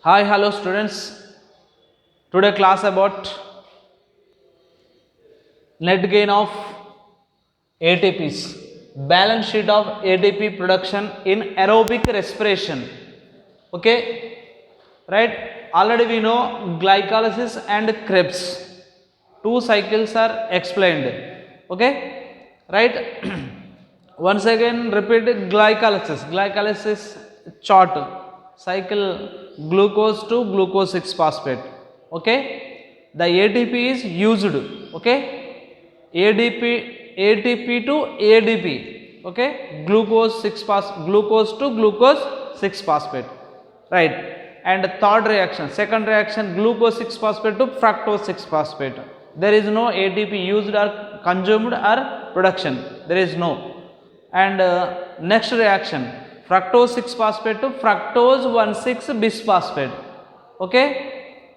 Hi, hello students. Today class about net gain of ATPs, balance sheet of ATP production in aerobic respiration. Okay, right? Already we know glycolysis and Krebs. Two cycles are explained. Okay, right? Once again repeat glycolysis. Glycolysis chart cycle glucose to glucose 6 phosphate. Okay, the ATP is used. Okay, ATP to ADP. Okay, glucose to glucose 6 phosphate, right? And third reaction, second reaction, glucose 6 phosphate to fructose 6 phosphate. There is no ATP used or consumed or production, there is no. And next reaction, fructose 6 phosphate to fructose 1,6 bisphosphate. Okay,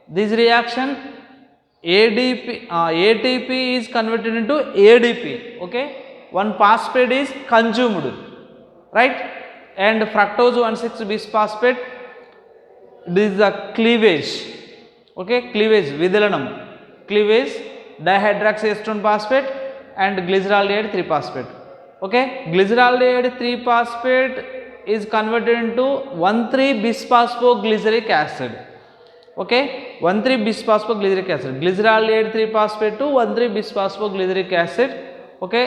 this reaction ATP is converted into ADP. Okay, one phosphate is consumed, right? And fructose 1,6 bisphosphate, this is the cleavage. Okay, cleavage, vidalanam, cleavage, dihydroxyacetone phosphate and glyceraldehyde 3 phosphate. Okay, glyceraldehyde 3 phosphate is converted into 1,3 bisphosphoglyceric acid. Okay, 1,3 bisphosphoglyceric acid, glyceraldehyde 3 phosphate to 1,3 bisphosphoglyceric acid. Okay,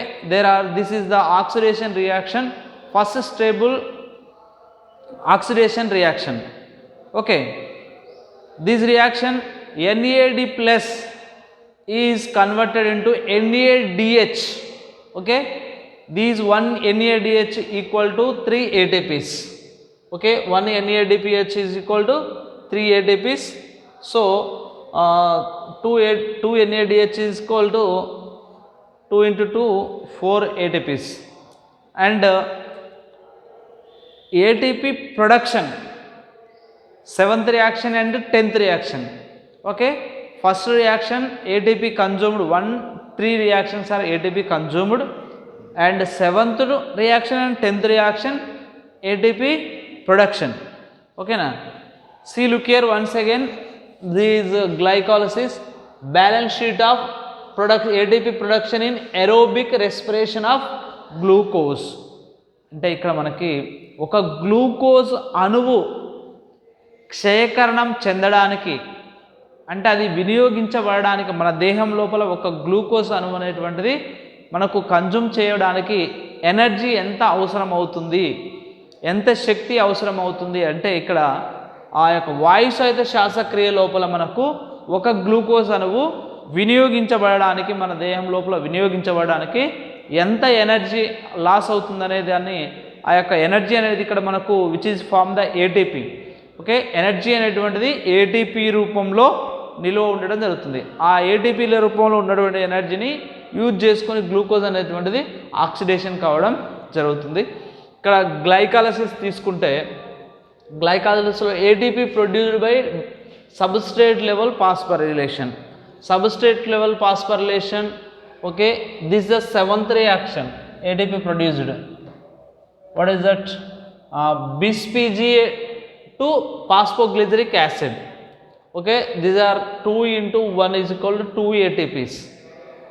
this is the oxidation reaction, first stable oxidation reaction. Okay, this reaction NAD plus is converted into NADH. Okay, these 1 NADH equal to 3 ATPs. Okay, 1 NADPH is equal to 3 ATPs. So 2 NADH is equal to 2 into 2 4 ATPs. And ATP production, 7th reaction and 10th reaction. Okay, first reaction ATP consumed, 3 reactions are ATP consumed, and 7th reaction and 10th reaction ATP production. Okay na? See, look here once again, this glycolysis, balance sheet of ATP production in aerobic respiration of glucose. అంటే ఇక్కడ మనకి ఒక glucose అణువు క్షయకరణం చెందడానికి, అంటే అది వినియోగించబడడానికి, మన దేహం లోపల ఒక గ్లూకోజ్ అణువు అనేటువంటిది మనకు కన్జ్యూమ్ చేయడానికి ఎనర్జీ ఎంత అవసరం అవుతుంది, ఎంత శక్తి అవసరం అవుతుంది అంటే ఇక్కడ ఆ యొక్క వాయు సహిత శ్వాసక్రియ లోపల మనకు ఒక గ్లూకోజ్ అణువు వినియోగించబడడానికి, మన దేహం లోపల వినియోగించబడడానికి ఎంత ఎనర్జీ లాస్ అవుతుందనే దాన్ని, ఆ యొక్క ఎనర్జీ అనేది ఇక్కడ మనకు which is form the ATP. Okay, energy అనేటువంటిది ఏటీపీ రూపంలో నిల్వ ఉండడం జరుగుతుంది. ఆ ఏటీపీల రూపంలో ఉన్నటువంటి ఎనర్జీని యూజ్ చేసుకొని గ్లూకోజ్ అనేటువంటిది ఆక్సిడేషన్ కావడం జరుగుతుంది. ఇక్కడ గ్లైకాలసిస్ తీసుకుంటే, గ్లైకాలసిస్లో ATP produced by substrate level phosphorylation. Substrate level phosphorylation, okay, this the 7th reaction ATP produced. What is that? Bis-PGA to phosphoglyceric acid. Okay, these are 2 into 1 is equal to 2 ATPs.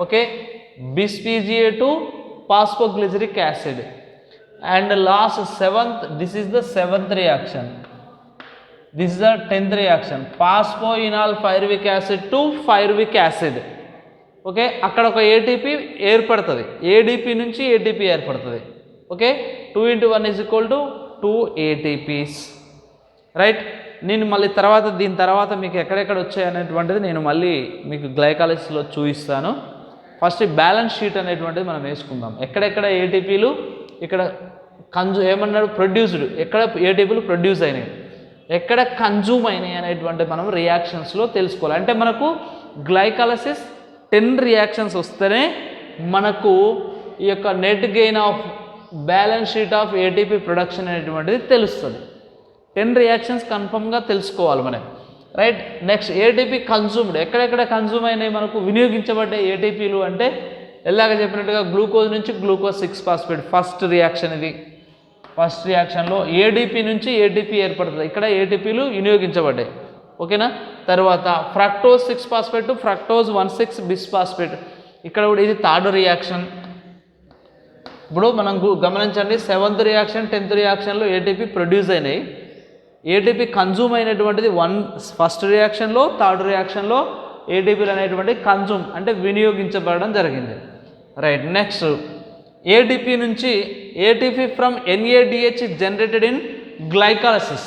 Okay, bis-PGA to phosphoglyceric acid. And last 7th, this is the 7th reaction. This is the 10th reaction, phosphoenol pyruvic acid to pyruvic acid. Okay, అక్కడ ఒక ATP ఏర్పడుతుంది, ADP నుంచి ATP ఏర్పడుతుంది. Okay, 2 into 1 is equal to 2 ATPs, right. నేను మళ్ళీ దీని తర్వాత మీకు ఎక్కడెక్కడ వచ్చాయనేటువంటిది నేను మళ్ళీ మీకు గ్లైకాలిసిస్లో చూపిస్తాను. ఫస్ట్ బ్యాలెన్స్ షీట్ అనేటువంటిది మనం వేసుకుందాం. ఎక్కడెక్కడ ఏటీపీలు ఇక్కడ ఏమన్నాడు ప్రొడ్యూస్డ్, ఎక్కడ ఏటీపీలు ప్రొడ్యూస్ అయినాయి, ఎక్కడ కన్జ్యూమ్ అయినాయి అనేటువంటి మనం రియాక్షన్స్లో తెలుసుకోవాలి. అంటే మనకు గ్లైకాలిసిస్ 10 రియాక్షన్స్ వస్తేనే మనకు ఈ యొక్క net gain of balance sheet of ATP production అనేటువంటిది తెలుస్తుంది. 10 రియాక్షన్స్ కన్ఫర్మ్గా తెలుసుకోవాలి మనం, రైట్. నెక్స్ట్ ఏటీపీ కన్జ్యూమ్డ్, ఎక్కడెక్కడ కన్జ్యూమ్ అయినాయి మనకు వినియోగించబడ్డ ఏటీపీలు అంటే ఎలాగ చెప్పినట్టుగా గ్లూకోజ్ నుంచి గ్లూకోజ్ 6 ఫాస్ఫేట్ ఫస్ట్ రియాక్షన్ ఇది. ఫస్ట్ రియాక్షన్లో ఏడిపి నుంచి ఏటీపీ ఏర్పడుతుంది. ఇక్కడ ఏటీపీలు వినియోగించబడ్డాయి. ఓకేనా. తర్వాత ఫ్రక్టోజ్ 6-ఫాస్ఫేట్ టు ఫ్రక్టోజ్ 1,6 బిస్ఫాస్ఫేట్. ఇక్కడ కూడా ఇది థర్డ్ రియాక్షన్. ఇప్పుడు మనం గమనించండి, 7th reaction 10th రియాక్షన్లో ATP produce అయినాయి. ఏటీపీ కన్జ్యూమ్ అయినటువంటిది ఫస్ట్ రియాక్షన్లో, థర్డ్ రియాక్షన్లో ఏటీపీలు అనేటువంటి కన్జ్యూమ్ అంటే వినియోగించబడడం జరిగింది. రైట్. నెక్స్ట్ ఏటీపీ నుంచి ATP from NADH generated in glycolysis.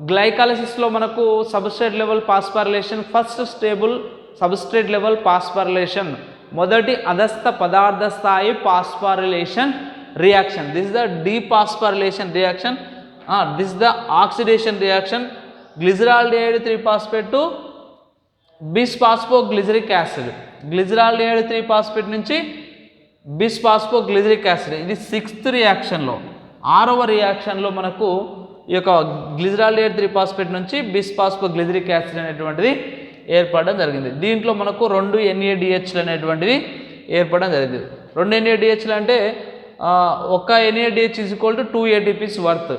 గ్లైకాలసిస్లో మనకు substrate level phosphorylation, first stable substrate level phosphorylation, మొదటి అధస్థ పదార్థ స్థాయి phosphorylation reaction. This the dephosphorylation reaction. This the oxidation reaction. Glyceraldehyde three phosphate to bisphosphoglyceric acid. Glyceraldehyde three phosphate నుంచి bisphosphoglyceric acid. ఇది 6th రియాక్షన్లో. 6వ రియాక్షన్లో మనకు ఈ యొక్క గ్లిజరాల్డిహైడ్ 3-ఫాస్ఫేట్ నుంచి బిస్ఫాస్ఫోగ్లిజరిక్ యాసిడ్ అనేటువంటిది ఏర్పడడం జరిగింది. దీంట్లో మనకు 2 NADHలు అనేటువంటివి ఏర్పడడం జరిగింది. 2 NADHలు అంటే ఒక NADH is equal to 2 ATPs worth.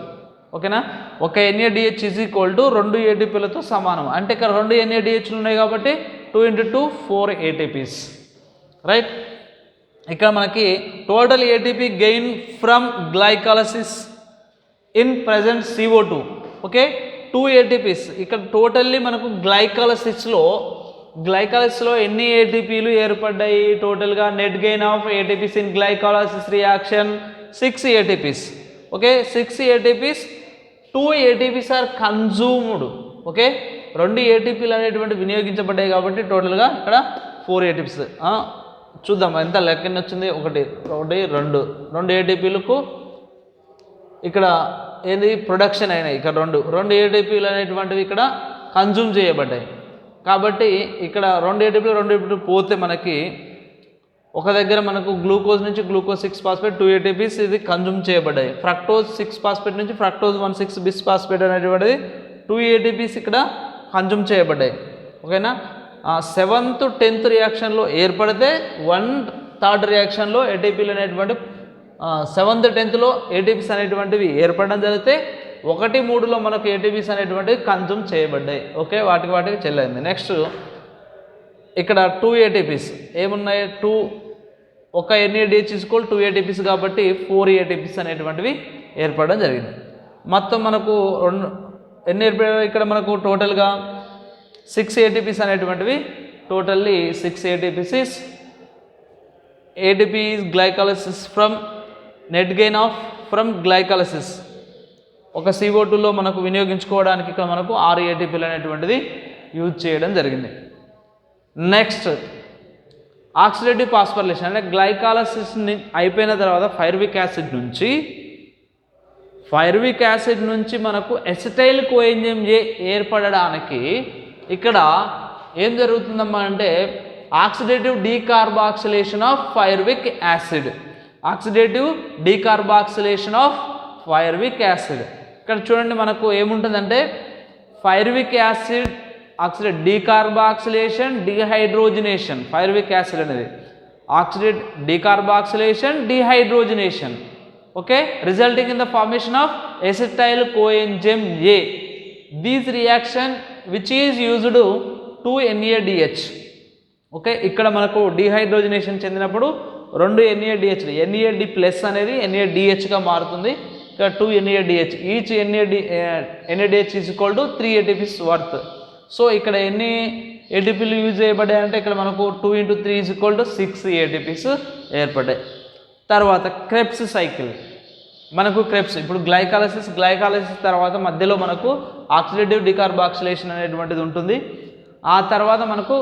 ఓకేనా. ఒక NADH ఈజ్ ఈక్వల్ టు 2 ATPలతో సమానం. అంటే ఇక్కడ 2 NADHలు ఉన్నాయి కాబట్టి 2 × 2 4 ATPs. రైట్. ఇక్కడ మనకి total ATP gain from glycolysis in present CO2. Okay. 2 ATPs. ఇక్కడ టోటల్లీ మనకు గ్లైకాలసిస్లో ఎన్ని ఏటీపీలు ఏర్పడ్డాయి టోటల్గా? Net gain of ATPs in glycolysis reaction 6 ATPs. Okay. 6 ATPs, 2 ATPs are consumed. Okay. 2 ATPలు అనేటువంటి వినియోగించబడ్డాయి కాబట్టి టోటల్గా ఇక్కడ 4 ATPs. చూద్దాం ఎంత లెక్కన వచ్చింది. 1 2 ATPలకు ఇక్కడ ఏంది ప్రొడక్షన్ అయినాయి. ఇక్కడ 2 ATPలు అనేటువంటివి ఇక్కడ కన్జ్యూమ్ చేయబడ్డాయి. కాబట్టి ఇక్కడ 2 ATPలు పోతే మనకి ఒక దగ్గర మనకు గ్లూకోజ్ నుంచి గ్లూకోజ్ 6-ఫాస్ఫేట్ 2 ATPs ఇది కన్జ్యూమ్ చేయబడ్డాయి. ఫ్రక్టోజ్ 6-ఫాస్ఫేట్ నుంచి ఫ్రక్టోజ్ 1,6 బిస్ఫాస్ఫేట్ అనేటువంటిది 2 ATPs ఇక్కడ కన్జ్యూమ్ చేయబడ్డాయి. ఓకేనా. 7th 10th రియాక్షన్లో ఏర్పడితే 1/3 రియాక్షన్లో ఏటీపీలు అనేటువంటి 7th 10thలో ఏటీపీస్ అనేటువంటివి ఏర్పడడం జరిగితే 1 3లో మనకు ఏటీపీస్ అనేటువంటివి కన్జ్యూమ్ చేయబడ్డాయి. ఓకే. వాటికి చెల్లింది. నెక్స్ట్ ఇక్కడ 2 ATPs ఏమున్నాయి? ఒక NADH ఈక్వల్ 2 ATPs కాబట్టి 4 ATPs అనేటువంటివి ఏర్పడడం జరిగింది. మొత్తం మనకు ఎన్ని ఏర్పడాయి? ఇక్కడ మనకు టోటల్గా 6 ATPs అనేటువంటివి. Totally 6 ATPs is ATP is glycolysis from net gain of from glycolysis. ఒక CO2లో మనకు వినియోగించుకోవడానికి ఇక్కడ మనకు 6 ATPలు అనేటువంటిది యూజ్ చేయడం జరిగింది. నెక్స్ట్ ఆక్సిడేటివ్ పాస్పరిలేషన్ అంటే గ్లైకాలసిస్ అయిపోయిన తర్వాత పైరువిక్ యాసిడ్ నుంచి మనకు ఎసిటైల్ కోఎంజైమ్ A ఏర్పడడానికి ఇక్కడ ఏం జరుగుతుందమ్మా అంటే oxidative decarboxylation of pyruvic acid. ఇక్కడ చూడండి మనకు ఏముంటుందంటే pyruvic acid oxidate decarboxylation dehydrogenation. Pyruvic acid అనేది oxidate decarboxylation dehydrogenation. Okay. Resulting in the formation of acetyl coenzyme A. These reaction which is used to NADH. Okay. ఇక్కడ మనకు డిహైడ్రోజినేషన్ చెందినప్పుడు 2 NADHలు NAD+ అనేది NADHగా మారుతుంది. ఇక్కడ 2 NADH each NADH is equal to 3 ATPs worth. So ఇక్కడ ఎన్ని ఏటీపీలు use చేయబడ్డాయి అంటే ఇక్కడ మనకు 2 × 3 ఈజ్ ఈక్వల్ టు 6 ATPs ఏర్పడ్డాయి. తర్వాత క్రెబ్స్ సైకిల్ మనకు ఇప్పుడు గ్లైకాలసిస్ తర్వాత మధ్యలో మనకు ఆక్సిడేటివ్ డీకార్బాక్సిలేషన్ అనేటువంటిది ఉంటుంది. ఆ తర్వాత మనకు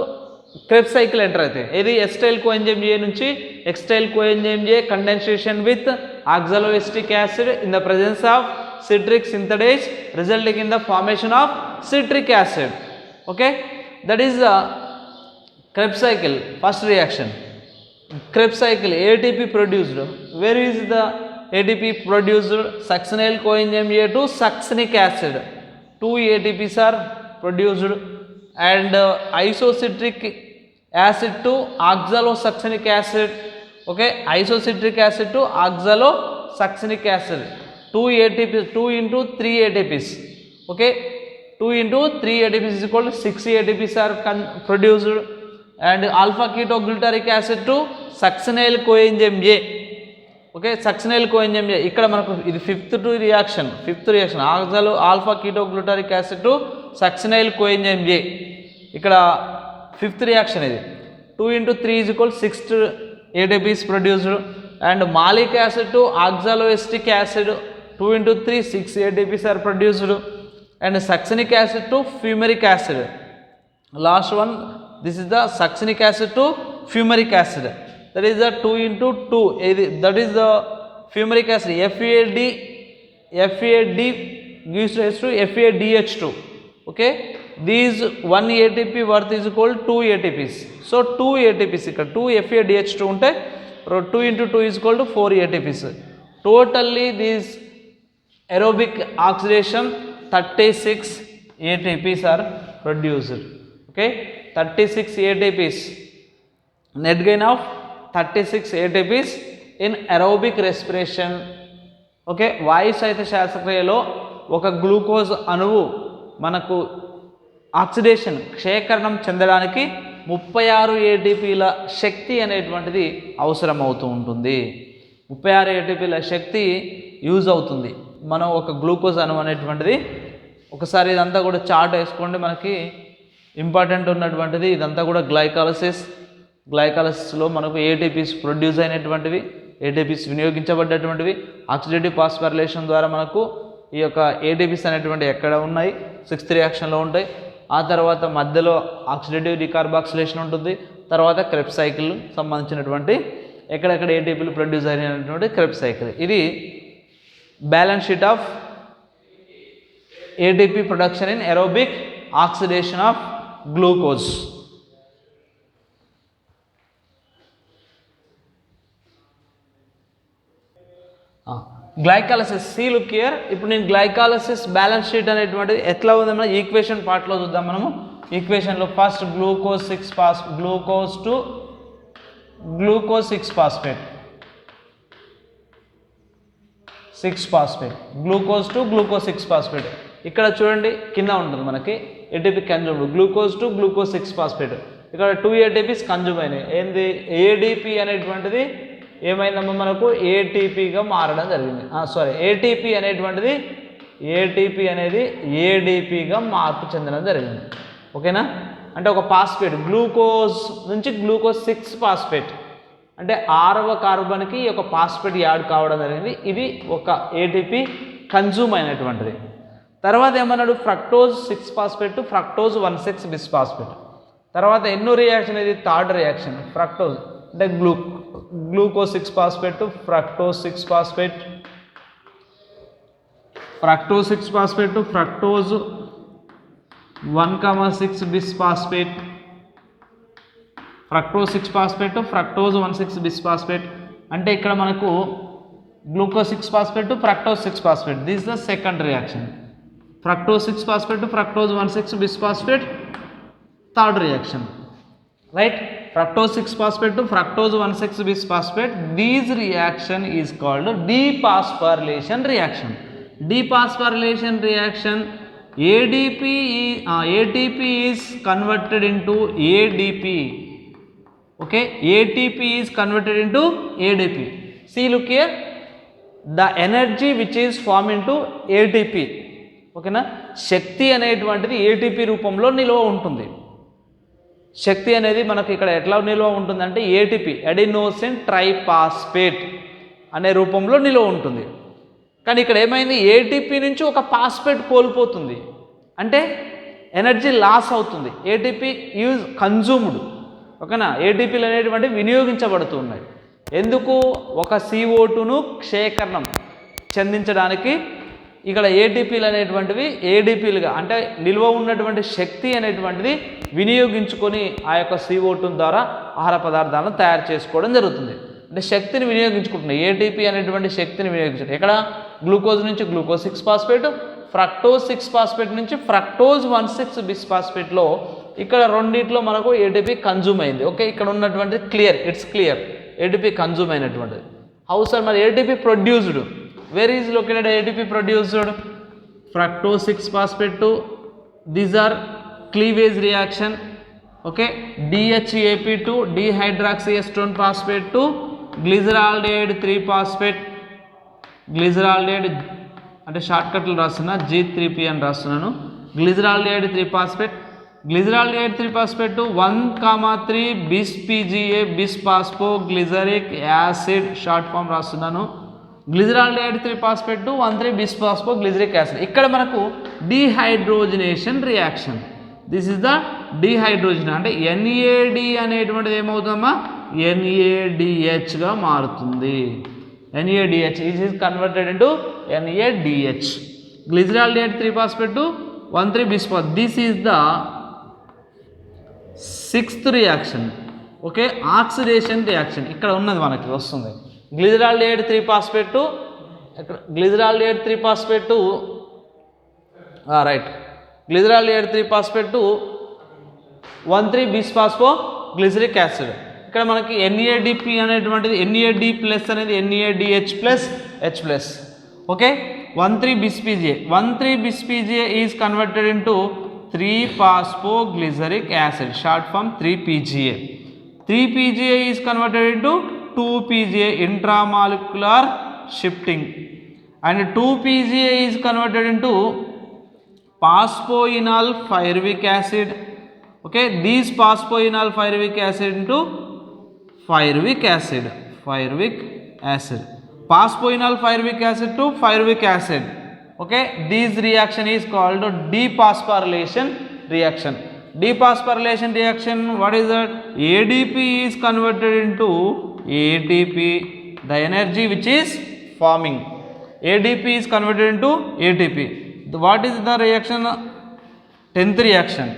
క్రెబ్స్ సైకిల్ ఎంటర్ అవుతాయి. ఇది ఎసిటైల్ కోఎంజైమ్ A నుంచి acetyl coenzyme A condensation with oxaloacetic acid in the presence of citric synthase resulting in the formation of citric acid. Okay. That is the Krebs cycle. First reaction, Krebs cycle, ATP produced. Where is the ATP produced? Succinyl coenzyme A to succinic acid. 2 ATPs are produced and isocitric acid to oxalosuccinic acid. Okay, isocitric acid to oxalosuccinic acid. 2 ATPs, 2 into 3 ATPs. Okay, 2 into 3 ATPs is equal to 6 ATPs are produced, and alpha ketoglutaric acid to succinyl coenzyme A. Okay, succinyl coenzyme ఇక్కడ మనకు ఇది fifth reaction oxalo alpha ketoglutaric acid to succinyl coenzyme A. ఇక్కడ fifth reaction ఇది. 2 into 3 is equal 6 ATPs produced, and malic acid to oxaloacetic acid 2 into 3 6 ATPs are produced, and succinic acid to fumaric acid. Last one, this is the succinic acid to fumaric acid. That is the 2 into 2. That is the fumaric acid. FAD gives rise to FADH2. Okay, these 1 ATP worth is equal to 2 ATPs. So 2 ATPs ఇక్కడ 2 FADH2 ఉంటే 2 into 2 is equal to 4 ATPs. Totally these aerobic oxidation 36 ATPs are produced. Okay, 36 ATPs, net gain of 36 ATPs in aerobic respiration. Okay, వాయు సహిత శ్వాసక్రియలో ఒక glucose అణువు మనకు oxidation క్షయకరణం చెందడానికి 36 ATPల శక్తి అనేటువంటిది అవసరం అవుతూ ఉంటుంది. 36 ATPల శక్తి యూజ్ అవుతుంది మనం ఒక గ్లూకోజ్ అణువు అనేటువంటిది. ఒకసారి ఇదంతా కూడా చార్ట్ వేసుకోండి. మనకి ఇంపార్టెంట్ ఉన్నటువంటిది ఇదంతా కూడా గ్లైకాలసిస్లో మనకు ATPs ప్రొడ్యూస్ అయినటువంటివి, ATPs వినియోగించబడ్డటువంటివి, ఆక్సిడేటివ్ ఫాస్ఫోరైలేషన్ ద్వారా మనకు ఈ యొక్క ATPs అనేటువంటి ఎక్కడ ఉన్నాయి, 6th రియాక్షన్లో ఉంటాయి. ఆ తర్వాత మధ్యలో ఆక్సిడేటివ్ డికార్బాక్సిలేషన్ ఉంటుంది. తర్వాత క్రెబ్స్ సైకిల్ సంబంధించినటువంటి ఎక్కడెక్కడ ATPలు ప్రొడ్యూస్ అయినటువంటి క్రెబ్స్ సైకిల్. ఇది balance sheet of ATP production in aerobic oxidation of glucose. Glycolysis, see look here. ఇప్పుడు నేను గ్లైకాలసిస్ బ్యాలెన్స్ షీట్ అనేటువంటిది ఎట్లా ఉందన్న ఈక్వేషన్ పార్ట్లో చూద్దాం మనము. ఈక్వేషన్లో first glucose to glucose 6 phosphate, glucose to glucose 6 phosphate. ఇక్కడ చూడండి కింద ఉంటుంది మనకి ATP consumed, glucose to glucose 6 phosphate. ఇక్కడ 2 ATPs కన్జ్యూమ్ అయినాయి. ఏంది ADP అనేటువంటిది ఏమైందమ్మా మనకు ATPగా మారడం జరిగింది. ATP అనేది ADPగా మార్పు చెందడం జరిగింది. ఓకేనా, అంటే ఒక ఫాస్ఫేట్ గ్లూకోజ్ నుంచి గ్లూకోజ్ 6 ఫాస్ఫేట్ అంటే 6వ కార్బన్కి ఒక ఫాస్ఫేట్ యాడ్ కావడం జరిగింది. ఇది ఒక ATP కన్జ్యూమ్ అయినటువంటిది. తర్వాత ఏమన్నాడు, fructose 6 phosphate to fructose 1,6 bisphosphate. తర్వాత ఎన్నో రియాక్షన్ ఇది, థర్డ్ రియాక్షన్. ఫ్రక్టోజ్ అంటే glucose 6 phosphate to fructose 6 phosphate, fructose 6 phosphate to fructose 1,6 bisphosphate, fructose 6 phosphate to fructose 1,6 bisphosphate. అంటే ఇక్కడ మనకు glucose 6 phosphate to fructose 6 phosphate. This is the second reaction. Fructose 6 phosphate to fructose 1,6 bisphosphate, third reaction. Right, fructose 6 phosphate to fructose 1,6 bisphosphate. This reaction is called dephosphorylation reaction. Dephosphorylation reaction, ATP is converted into ADP. Okay, ATP is converted into ADP. See, look here, the energy which is formed into ATP. ఓకేనా, శక్తి అనేటువంటిది ATP రూపంలో నిల్వ ఉంటుంది. శక్తి అనేది మనకు ఇక్కడ ఎట్లా నిల్వ ఉంటుందంటే ATP అడినోసిన్ ట్రైఫాస్ఫేట్ అనే రూపంలో నిల్వ ఉంటుంది. కానీ ఇక్కడ ఏమైంది, ATP నుంచి ఒక ఫాస్ఫేట్ కోల్పోతుంది, అంటే ఎనర్జీ లాస్ అవుతుంది. ATP use consumed. ఓకేనా, ATPలు అనేటువంటివి వినియోగించబడుతున్నాయి. ఎందుకు, ఒక CO2ను క్షయకరణం చెందించడానికి ఇక్కడ ATPలు అనేటువంటివి ADPలుగా అంటే నిల్వ ఉన్నటువంటి శక్తి అనేటువంటిది వినియోగించుకొని ఆ యొక్క CO2 ద్వారా ఆహార పదార్థాలను తయారు చేసుకోవడం జరుగుతుంది. అంటే శక్తిని వినియోగించుకుంటున్నాయి. ATP అనేటువంటి శక్తిని వినియోగించడం ఎక్కడ, గ్లూకోజ్ నుంచి గ్లూకోజ్ 6 ఫాస్ఫేట్, ఫ్రక్టోజ్ 6 ఫాస్ఫేట్ నుంచి ఫ్రక్టోజ్ 1,6 బిస్ఫాస్ఫేట్లో ఇక్కడ రెండిట్లో మనకు ATP కన్జ్యూమ్ అయింది. ఓకే, ఇక్కడ ఉన్నటువంటిది clear, it's clear, ATP consume అయినటువంటిది. హౌ సార్ మరి ATP produced, Where is located ATP produced? Fructose 6-phosphate 2. These are cleavage reaction. Okay, DHAP2 dehydroxyacetone phosphate to glyceraldehyde 3-phosphate. Glyceraldehyde అంటే short కట్లు రాస్తున్నా G3P అని రాస్తున్నాను. Glyceraldehyde 3-phosphate, glyceraldehyde 3-phosphate to 1,3 bis PGA bis phosphoglyceric acid short form రాస్తున్నాను. Glyceraldehyde 3-phosphate to 1,3 bis phosphoglyceric acid. ఇక్కడ మనకు dehydrogenation reaction. This is the dehydrogen అంటే NAD అనేటువంటిది ఏమవుతుందమ్మా NADH గా మారుతుంది. NADH is converted into NADH. Glyceraldehyde 3-phosphate to 1,3 bis phosphate. This is the sixth reaction. Okay, oxidation reaction. ఇక్కడ ఉన్నది మనకి వస్తుంది. Glyceraldehyde 3-phosphate to glyceraldehyde 3-phosphate to right. Glyceraldehyde 3-phosphate to 1,3 bis phosphoglyceric acid. ఇక్కడ మనకి NADP అనేటువంటిది NAD plus అనేది NADH plus H plus. Okay, 1,3 bis PGA. 1,3 bis PGA is converted into 3-phosphoglyceric acid, short form 3PGA. 3PGA is converted into 2PGA, intramolecular shifting. And 2PGA is converted into phosphoenol pyruvic acid. Okay, these phosphoenol pyruvic acid into pyruvic acid, phosphoenol pyruvic acid to pyruvic acid. Okay, this reaction is called dephosphorylation reaction. Dephosphorylation reaction, what is that? ADP is converted into ATP, the energy which is forming. ADP is converted into ATP. What is the reaction? 10th reaction.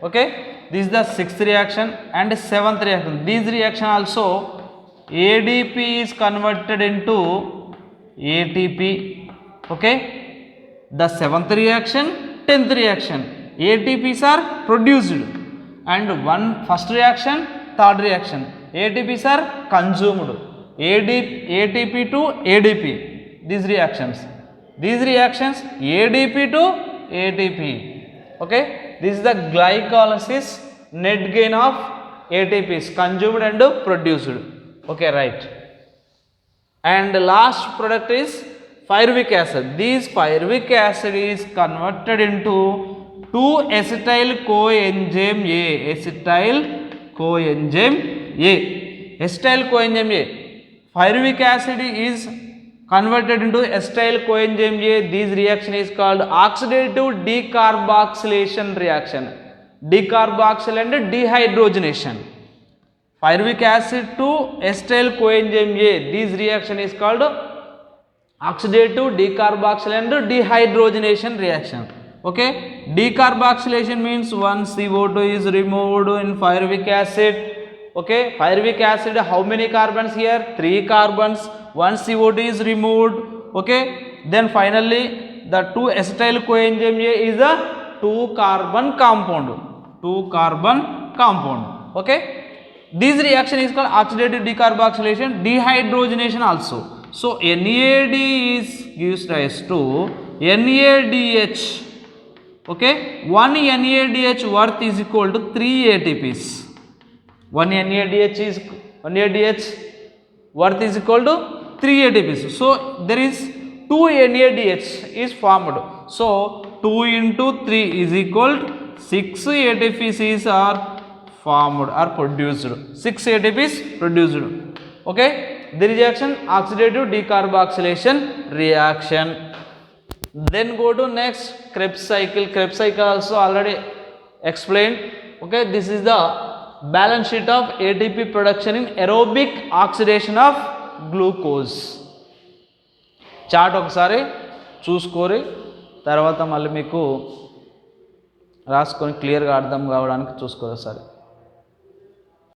Okay, this is the 6th reaction and 7th reaction. This reaction also ADP is converted into ATP. Okay, the 7th reaction, 10th reaction, ATPs are produced, and first reaction, third reaction, ATPs are consumed. ATP to ADP, these reactions ADP to ATP. Okay, this is the glycolysis net gain of ATPs consumed and produced. Okay, right. And the last product is pyruvic acid. This pyruvic acid is converted into 2-acetyl coenzyme A. Acetyl coenzyme A. Pyruvic acid is converted into acetyl coenzyme A. This reaction is called oxidative decarboxylation reaction. Decarboxyl and dehydrogenation. Pyruvic acid to acetyl coenzyme A. This reaction is called oxidative decarboxyl and dehydrogenation reaction. Okay, decarboxylation means one CO2 is removed in pyruvic acid. Okay, pyruvic acid, how many carbons here? 3 carbons. One CO2 is removed. Okay, then finally the 2-acetyl coenzyme A is a 2-carbon compound. Okay, this reaction is called oxidative decarboxylation, dehydrogenation also. So NAD gives rise to NADH. Okay, 1 NADH worth is equal to 3 ATPs. 1 NADH worth is equal to 3 ATPs. So there is 2 NADH is formed. So 2 into 3 is equal to 6 ATPs are formed or produced. 6 ATPs produced. Okay, the reaction oxidative decarboxylation reaction. Then go to next Krebs cycle. Krebs cycle also already explained. Okay, this is the balance sheet of ATP production in aerobic oxidation of glucose. Chart ఒకసారి చూసుకొని తర్వాత మళ్ళీ మీకు రాసుకొని క్లియర్గా అర్థం కావడానికి చూసుకోవాలి ఒకసారి.